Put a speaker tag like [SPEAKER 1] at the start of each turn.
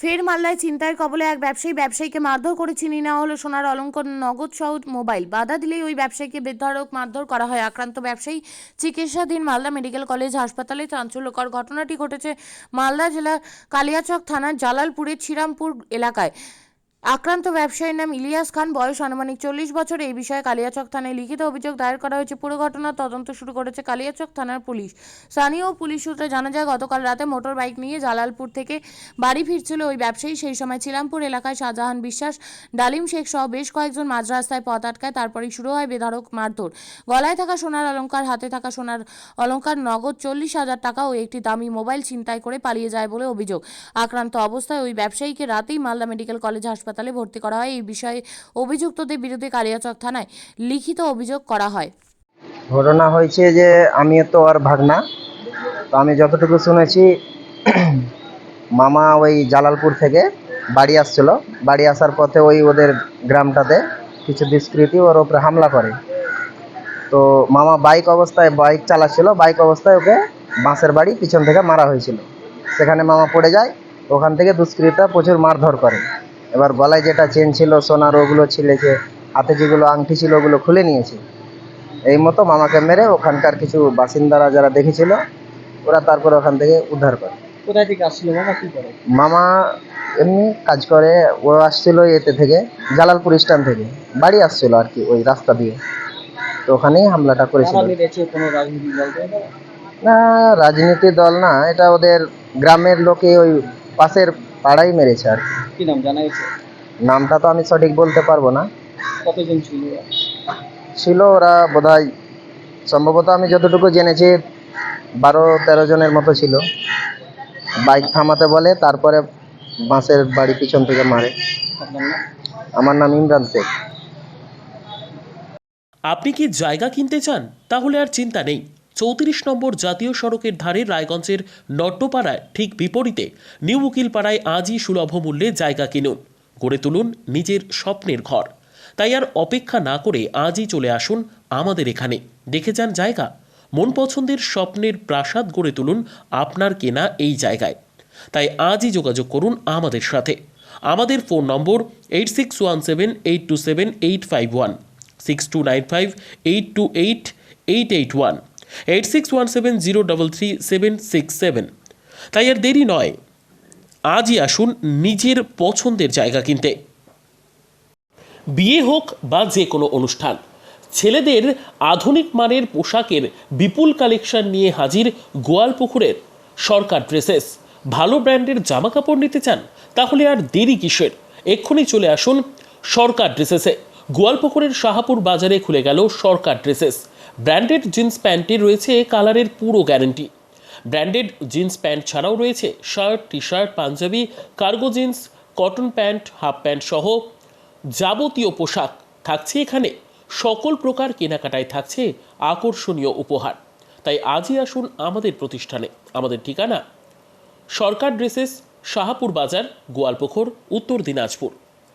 [SPEAKER 1] ফের মালদায় ছিনতাইয়ের কবলে এক ব্যবসায়ীকে মারধর করে ছিনিয়ে নেওয়া হলো সোনার অলংকার, নগদ সহ মোবাইল। বাধা দিলেই ওই ব্যবসায়ীকে বেধড়ক মারধর করা হয়। আক্রান্ত ব্যবসায়ী চিকিৎসাধীন মালদা মেডিকেল কলেজ হাসপাতালে। চাঞ্চল্যকর ঘটনাটি ঘটেছে মালদা জেলার কালিয়াচক থানার জালালপুরের শ্রীরামপুর এলাকায়। আক্রান্ত ব্যবসায়ীর নাম ইলিয়াস খান, বয়স আনুমানিক 40 বছর। এই বিষয়ে কালিয়াচক থানায় লিখিত অভিযোগ দায়ের করা হয়েছে। পুরো ঘটনার তদন্ত শুরু করেছে কালিয়াচক থানার পুলিশ। স্থানীয় পুলিশ সূত্রে জানা যায়, গতকাল রাতে মোটর বাইক নিয়ে জালালপুর থেকে বাড়ি ফিরছিল ওই ব্যবসায়ী। সেই সময় শ্রীরামপুর এলাকায় শাহজাহান বিশ্বাস, ডালিম শেখ সহ বেশ কয়েকজন মাঝ রাস্তায় পথ আটকায়। তারপরেই শুরু হয় বেধড়ক মারধর। গলায় থাকা সোনার অলংকার, হাতে থাকা সোনার অলংকার, নগদ 40,000 টাকা ও একটি দামি মোবাইল ছিনতাই করে পালিয়ে যায় বলে অভিযোগ। আক্রান্ত অবস্থায় ওই ব্যবসায়ীকে রাতেই মালদা মেডিকেল কলেজ হাসপাতালে ভর্তি করা হয়। এই বিষয়ে অভিযুক্তদের বিরুদ্ধে কালিয়াচক থানায় লিখিত অভিযোগ করা হয়।
[SPEAKER 2] ঘটনা হয়েছে যে আমি তো আর ভাগনা, তো আমি যতটুকু শুনেছি মামা ওই জালালপুর থেকে বাড়ি আসছিল। বাড়ি আসার পথে ওই ওদের গ্রামটাতে কিছু দুষ্কৃতী ওর ওপরে হামলা করে। তো মামা বাইক চালাচ্ছিল, বাইক অবস্থায় ওকে বাঁশের বাড়ি পিছন থেকে মারা হয়েছিল। সেখানে মামা পড়ে যায়। ওখান থেকে দুষ্কৃতীরা প্রচুর মারধর করে। এবার গলায় যেটা চেন ছিল সোনার ওগুলো ছিঁড়েছে, হাতে যেগুলো আংটি ছিল ওগুলো খুলে নিয়েছে। এই মতো মামাকে মেরে ওখানকার কিছু বাসিন্দারা যারা দেখেছিল ওরা তারপরে ওখান থেকে উদ্ধার করে।
[SPEAKER 3] কোথায় থেকে আসছিল মামা, কি করে?
[SPEAKER 2] মামা এমনি কাজ করে, ও আসছিল এতে থেকে জালালপুর স্ট্যান্ড থেকে বাড়ি আসছিল আর কি, ওই রাস্তা দিয়ে। তো ওখানেই হামলাটা করেছিল।
[SPEAKER 3] কারা মেরেছে? কোনো রাজনীতি দল তো না?
[SPEAKER 2] না, রাজনীতি দল না, এটা ওদের গ্রামের লোকে ওই পাশের পাড়াই মেরেছে আর কি।
[SPEAKER 3] কি নাম জানা গেছে?
[SPEAKER 2] নামটা তো আমি সঠিক বলতে পারবো না।
[SPEAKER 3] কতজন ছিল?
[SPEAKER 2] ছিল ওরা বোধহয়, সম্ভবত আমি যতটুকু জেনেছি 12-13 জনের মতো ছিল। বাইক থামাতে বলে, তারপরে বাঁশের বাড়ি পিছন থেকে মারে।
[SPEAKER 3] আপনার নাম?
[SPEAKER 2] আমার নাম ইমরান শেখ।
[SPEAKER 4] আপনি কি জায়গা কিনতে চান? তাহলে আর চিন্তা নেই। 34 নম্বর জাতীয় সড়কের ধারে রায়গঞ্জের নট্টপাড়ায় ঠিক বিপরীতে নিউ উকিলপাড়ায় আজই সুলভ মূল্যে জায়গা কিনুন, গড়ে তুলুন নিজের স্বপ্নের ঘর। তাই আর অপেক্ষা না করে আজই চলে আসুন আমাদের এখানে, দেখে যান জায়গা। মন পছন্দের স্বপ্নের প্রাসাদ গড়ে তুলুন আপনার কেনা এই জায়গায়। তাই আজই যোগাযোগ করুন আমাদের সাথে। আমাদের ফোন নম্বর 8617827851, 6295828881, 8617033767। তাই আর দেরি নয়, আজই আসুন নিজের পছন্দের জায়গা কিনতে। বিয়ে হোক বা যে কোনো অনুষ্ঠান, ছেলেদের আধুনিক মানের পোশাকের বিপুল কালেকশন নিয়ে হাজির গোয়ালপুকুরের সরকার ড্রেসেস। ভালো ব্র্যান্ডের জামা কাপড় নিতে চান? তাহলে আর দেরি কিসের? এক্ষুনি চলে আসুন সরকার ড্রেসেসে। গোয়ালপুকুরের শাহাপুর বাজারে খুলে গেল সরকার ড্রেসেস। ব্র্যান্ডেড জিন্স প্যান্টের রয়েছে কালারের পুরো গ্যারেন্টি। ব্র্যান্ডেড জিন্স প্যান্ট ছাড়াও রয়েছে shirt, T shirt, Panjabi, cargo jeans, cotton pant, half pant সহ যাবতীয় পোশাক থাকছে এখানে। সকল প্রকার কেনাকাটায় থাকছে আকর্ষণীয় উপহার। তাই আজই আসুন আমাদের প্রতিষ্ঠানে। আমাদের ঠিকানা সরকার ড্রেসেস, শাহাপুর বাজার, গোয়ালপুকুর, উত্তর দিনাজপুর।